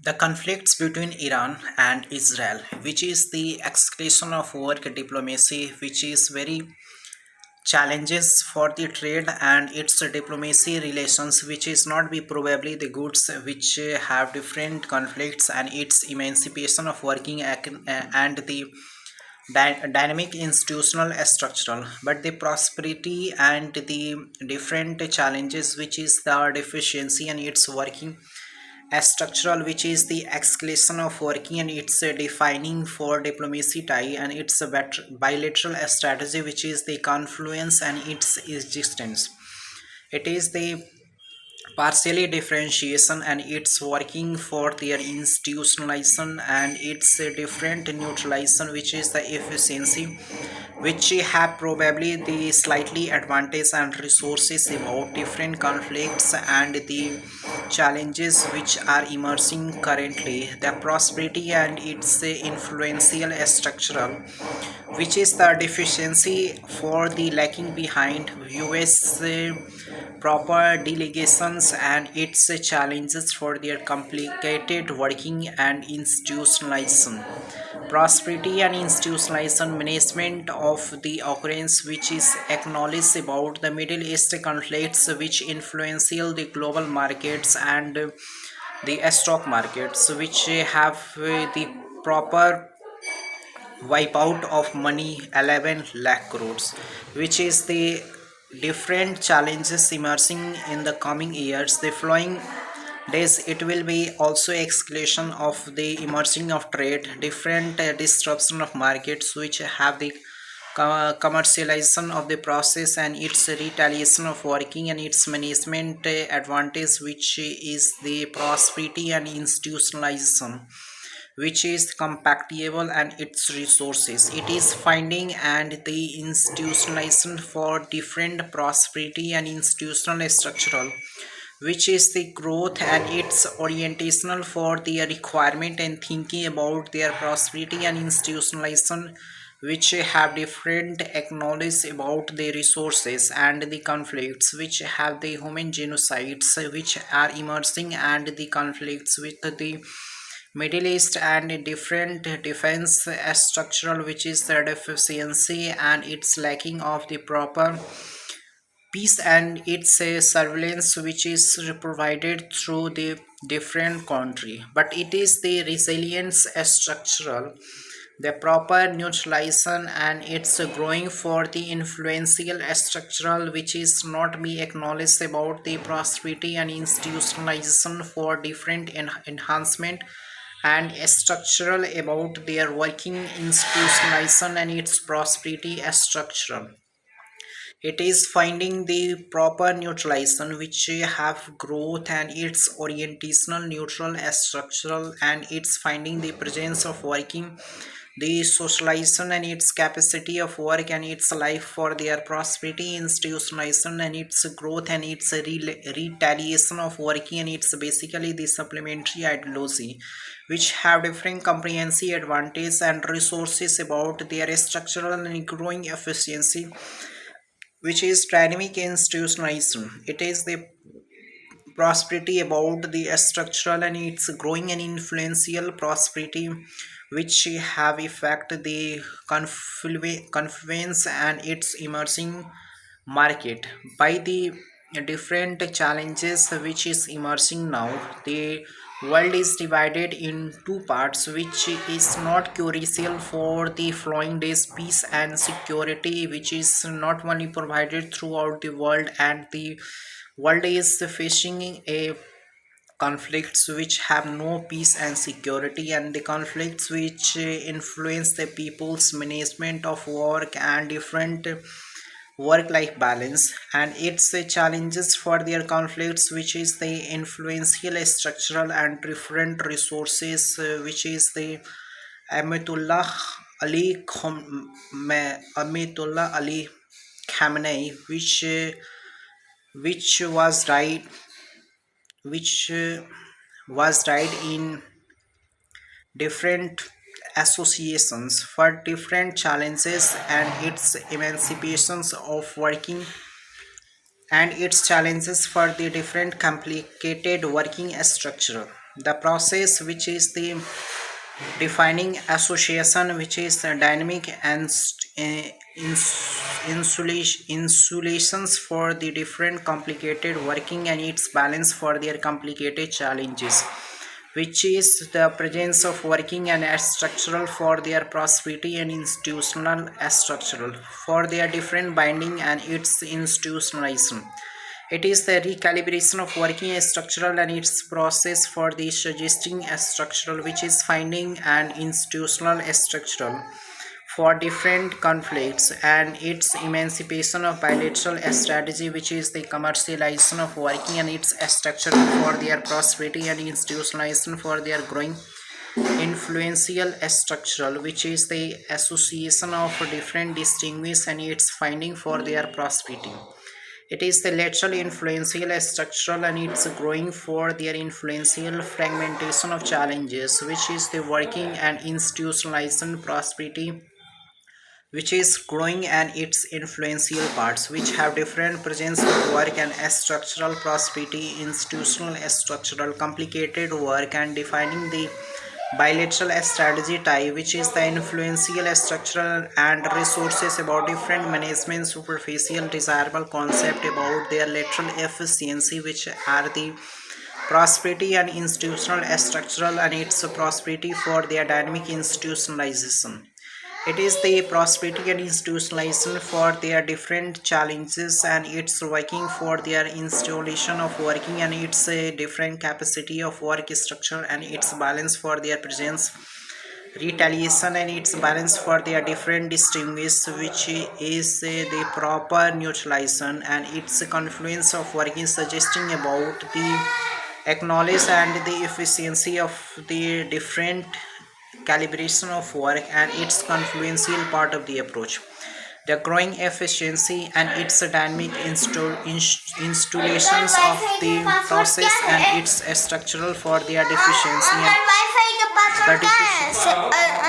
The conflicts between Iran and Israel, which is the escalation of work diplomacy, which is very challenges for the trade and its diplomacy relations, which is not be probably the goods which have different conflicts and its emancipation of working and the dynamic institutional structural, but the prosperity and the different challenges which is the deficiency and its working structural, which is the escalation of working and its defining for diplomacy tie and its bilateral strategy, which is the confluence and its existence. It is the partially differentiation and its working for their institutionalization and its different neutralization, which is the efficiency, which have probably the slightly advantage and resources about different conflicts and the challenges which are emerging currently, the prosperity and its influential structural, which is the deficiency for the lacking behind us proper delegations and its challenges for their complicated working and institutionalization. Prosperity and institutionalization management of the occurrence, which is acknowledged about the Middle East conflicts which influential the global markets and the stock markets, which have the proper wipeout of money 11 lakh crores, which is the different challenges emerging in the coming years. The following days it will be also escalation of the emerging of trade, different disruption of markets which have the commercialization of the process and its retaliation of working and its management advantage, which is the prosperity and institutionalization, which is compatible and its resources. It is finding and the institutionalization for different prosperity and institutional structural, which is the growth and its orientational for their requirement and thinking about their prosperity and institutionalization, which have different acknowledge about the resources and the conflicts which have the human genocides which are emerging and the conflicts with the Middle East and different defense structural, which is the deficiency and its lacking of the proper peace and its surveillance, which is provided through the different country, but it is the resilience structural, the proper neutralization and its growing for the influential structural, which is not be acknowledged about the prosperity and institutionalization for different enhancement and structural about their working institutionalization and its prosperity structural. It is finding the proper neutralization which have growth and its orientational neutral as structural, and it's finding the presence of working the socialization and its capacity of work and its life for their prosperity institutionalization and its growth and its retaliation of working, and it's basically the supplementary ideology which have different comprehensive advantage and resources about their structural and growing efficiency, which is dynamic institutionalization. It is the prosperity about the structural and its growing and influential prosperity, which have effect the confluence and its emerging market by the different challenges which is emerging now. The world is divided in two parts, which is not crucial for the flowing days peace and security, which is not only provided throughout the world, and the world is facing a conflicts which have no peace and security, and the conflicts which influence the people's management of work and different work life balance, and its challenges for their conflicts, which is the influential structural and different resources, which is the Amitullah Amitullah Ali Khamenei, which was died which was died in different associations for different challenges and its emancipations of working and its challenges for the different complicated working structure. the process which is the defining association which is dynamic and insulations for the different complicated working and its balance for their complicated challenges, which is the presence of working and structural for their prosperity and institutional structural for their different binding and its institutionalization. It is the recalibration of working structural and its process for the suggesting structural, which is finding an institutional structural for different conflicts and its emancipation of bilateral strategy, which is the commercialization of working and its structural for their prosperity and institutionalization for their growing influential structural, which is the association of different distinguished and its finding for their prosperity. It is the lateral influential structural and it's growing for their influential fragmentation of challenges, which is the working and institutionalization prosperity, which is growing and its influential parts, which have different presence of work and structural prosperity, institutional structural complicated work and defining the bilateral strategy type, which is the influential structural and resources about different management superficial desirable concept about their lateral efficiency, which are the prosperity and institutional structural and its prosperity for their dynamic institutionalization. It is the prosperity and institutionalization for their different challenges and its working for their installation of working and its different capacity of work structure and its balance for their presence retaliation and its balance for their different distinguish, which is the proper neutralization and its confluence of working suggesting about the acknowledge and the efficiency of the different calibration of work and its confluential part of the approach, the growing efficiency and its dynamic installations of the process and its structural for their deficiency and the deficiency